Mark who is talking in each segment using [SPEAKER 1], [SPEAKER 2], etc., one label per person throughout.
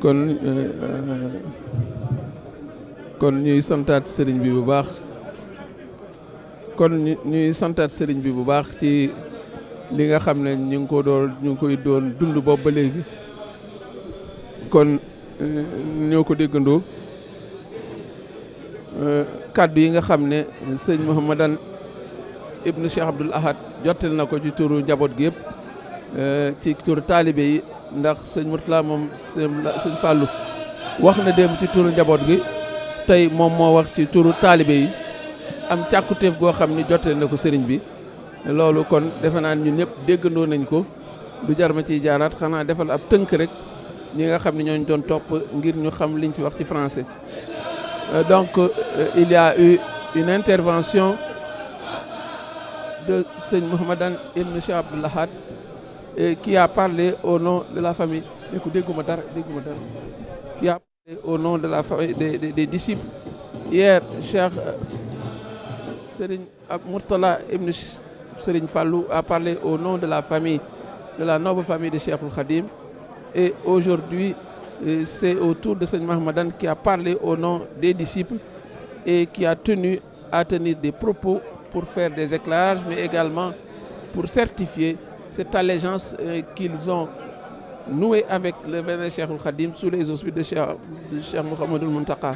[SPEAKER 1] kon ñuy santaat sëriñ bi bu baax ci li nga xam ne ñu ngi koy doon dund boobu ba léegi kon ñoo ko déggandoo kàddu yi nga xam ne sëñ Mouhamadan ibnu Cheikh Abdoul Ahad jottal na ko ci turu njaboot gi yëpp ci turu taalibe yi ndax sëñ Mourtala moom sëñ Fallou wax na dem ci turu njaboot gi tey moom moo wax ci turu taalibe yi am càkkutéef goo xam ni jottali na ko sëriñ bi loolu kon defe naa ñun ñëpp déggandoo nañ ko du jar ma ciy jaaraat xanaa defal ab tënk rek ñi nga xam ne ñooñu doon topp ngir ñu xam liñ fi wax ci français. Donc il y a eu une intervention de Seigne Mouhamadan Ibn Cheikh Abdoul Ahad qui a parlé au nom de la famille qui a parlé au nom de la famille des disciples. Hier, Cheikh Serigne Mourtala Ibn Serigne Fallou a parlé au nom de la famille, de la noble famille de Cheikhoul Khadim. Et aujourd'hui, c'est au tour de Seigne Mouhamadan qui a parlé au nom des disciples et qui a tenu à tenir des propos pour faire des éclairages, mais également pour certifier cette allégeance qu'ils ont nouée avec le vénéré Cheikhoul Khadim sous les auspices de Cheikh Mouhamadoul Mountakha.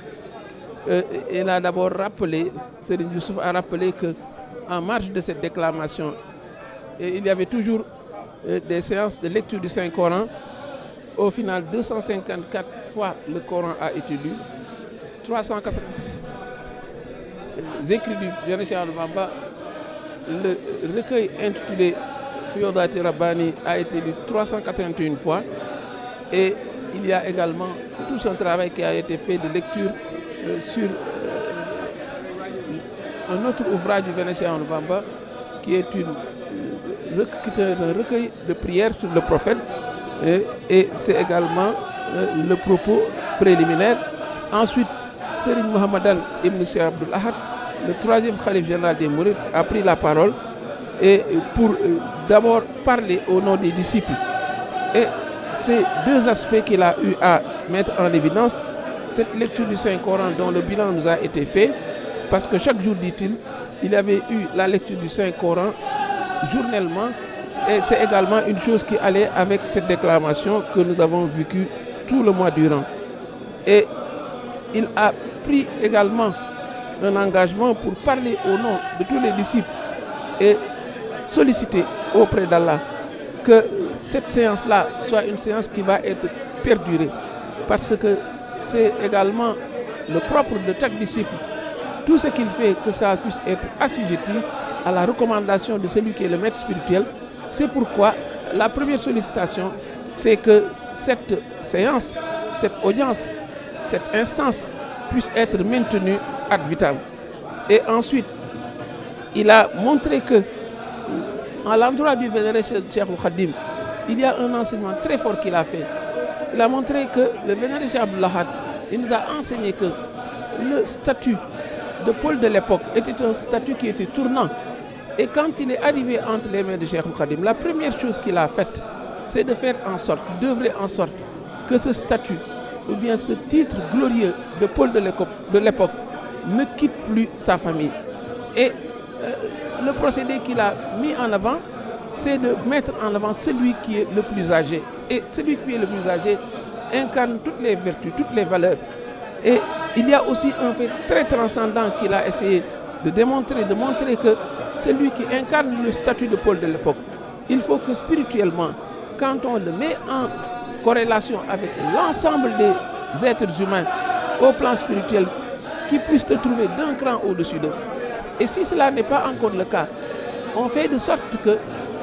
[SPEAKER 1] Il a d'abord rappelé, Serigne Youssouf a rappelé qu'en marge de cette déclamation, il y avait toujours des séances de lecture du Saint-Coran. Au final, 254 fois le Coran a été lu, 380 écrits du vénéré Cheikh Ahmadou Bamba. Le recueil intitulé Fiyodati Rabbani a été lu 381 fois. Et il y a également tout un travail qui a été fait de lecture sur un autre ouvrage du vénéré Cheikh Ahmadou Bamba qui est un recueil de prières sur le prophète. Et c'est également le propos préliminaire. Ensuite, Serigne Mouhamadan Ibn Cheikh Abdoul Ahad, le troisième khalife général des Mourides, a pris la parole et pour d'abord parler au nom des disciples. Et ces deux aspects qu'il a eu à mettre en évidence, cette lecture du Saint-Coran dont le bilan nous a été fait, parce que chaque jour, dit-il, il avait eu la lecture du Saint-Coran journellement. Et c'est également une chose qui allait avec cette déclamation que nous avons vécue tout le mois durant. Et il a pris également un engagement pour parler au nom de tous les disciples et solliciter auprès d'Allah que cette séance-là soit une séance qui va être perdurée. Parce que c'est également le propre de chaque disciple. Tout ce qu'il fait, que ça puisse être assujetti à la recommandation de celui qui est le maître spirituel. C'est pourquoi la première sollicitation, c'est que cette séance, cette audience, cette instance puisse être maintenue ad vitam. Et ensuite, il a montré que, à l'endroit du vénéré Cheikhoul Khadim, il y a un enseignement très fort qu'il a fait. Il a montré que le vénéré Cheikh Abdoul Ahad, il nous a enseigné que le statut de Paul de l'époque était un statut qui était tournant. Et quand il est arrivé entre les mains de Cheikhoul Khadim, la première chose qu'il a faite, c'est de faire en sorte, d'œuvrer en sorte que ce statut, ou bien ce titre glorieux de Paul de l'époque, ne quitte plus sa famille. Et le procédé qu'il a mis en avant, c'est de mettre en avant celui qui est le plus âgé. Et celui qui est le plus âgé incarne toutes les vertus, toutes les valeurs. Et il y a aussi un fait très transcendant qu'il a essayé de montrer que celui qui incarne le statut de Paul de l'époque, il faut que spirituellement, quand on le met en corrélation avec l'ensemble des êtres humains au plan spirituel, qu'ils puissent se trouver d'un cran au-dessus d'eux. Et si cela n'est pas encore le cas, on fait de sorte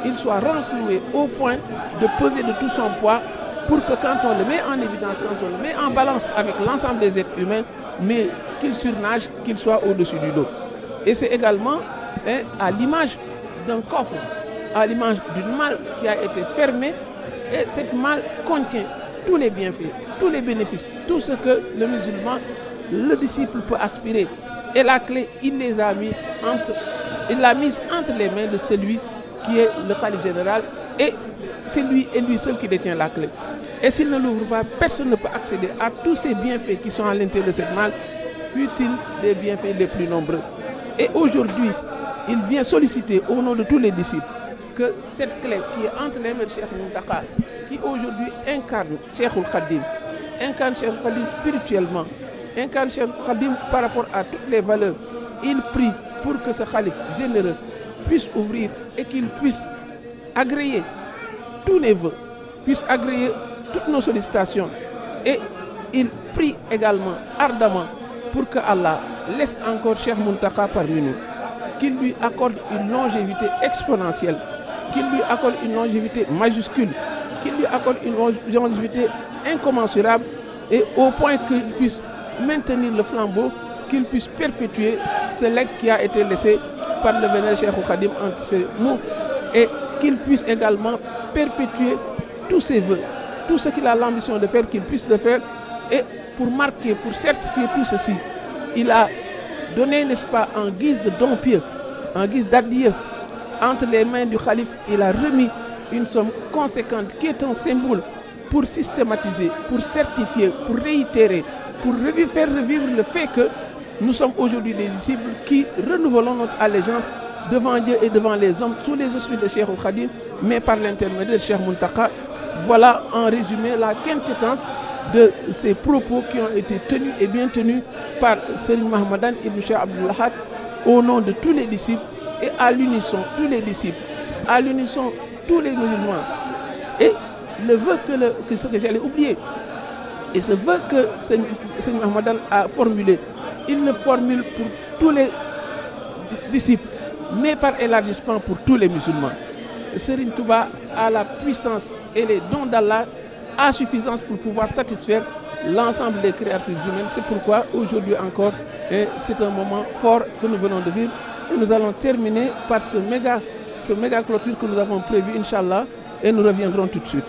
[SPEAKER 1] qu'il soit renfloué au point de peser de tout son poids pour que quand on le met en évidence, quand on le met en balance avec l'ensemble des êtres humains, mais qu'il surnage, qu'il soit au-dessus du dos. Et c'est également à l'image d'un coffre, à l'image d'une malle qui a été fermée, et cette malle contient tous les bienfaits, tous les bénéfices, tout ce que le musulman, le disciple peut aspirer. Et la clé, il l'a mise entre les mains de celui qui est le khalife général Et c'est lui et lui seul qui détient la clé. Et s'il ne l'ouvre pas, personne ne peut accéder à tous ces bienfaits qui sont à l'intérieur de cette malle, fût-il des bienfaits les plus nombreux. Et aujourd'hui, il vient solliciter au nom de tous les disciples que cette clé qui est entre les mains de Cheikh Mountakha, qui aujourd'hui incarne Cheikhoul Khadim, incarne Cheikhoul Khadim spirituellement, incarne Cheikhoul Khadim par rapport à toutes les valeurs, il prie pour que ce calife généreux puisse ouvrir et qu'il puisse agréer tous les vœux, puisse agréer toutes nos sollicitations. Et il prie également ardemment pour que Allah laisse encore Cheikh Mountakha parmi nous, qu'il lui accorde une longévité exponentielle, qu'il lui accorde une longévité majuscule, qu'il lui accorde une longévité incommensurable, et au point qu'il puisse maintenir le flambeau, qu'il puisse perpétuer ce legs qui a été laissé par le vénéré Cheikhoul Khadim entre ses mots, et qu'il puisse également perpétuer tous ses vœux, tout ce qu'il a l'ambition de faire, qu'il puisse le faire. Et pour marquer, pour certifier tout ceci, il a donné, n'est-ce pas, en guise de don pieux, en guise d'adieu, entre les mains du calife, il a remis une somme conséquente qui est un symbole pour systématiser, pour certifier, pour réitérer, pour faire revivre le fait que nous sommes aujourd'hui des disciples qui renouvelons notre allégeance devant Dieu et devant les hommes sous les auspices de Cheikhoul Khadim, mais par l'intermédiaire de Cheikh Mountakha. Voilà en résumé la quintessence de ces propos qui ont été tenus et bien tenus par Serigne Mahamadan Ibn Cheikh Abdoul Ahad au nom de tous les disciples, et à l'unisson tous les disciples, à l'unisson tous les musulmans. Et le vœu que ce que j'allais oublier, et ce vœu que Serigne Mahamadan a formulé, il le formule pour tous les disciples, mais par élargissement pour tous les musulmans. Serigne Touba a la puissance et les dons d'Allah à suffisance pour pouvoir satisfaire l'ensemble des créatures humaines. C'est pourquoi aujourd'hui encore, c'est un moment fort que nous venons de vivre. Et nous allons terminer par ce méga clôture que nous avons prévu, Inch'Allah, et nous reviendrons tout de suite.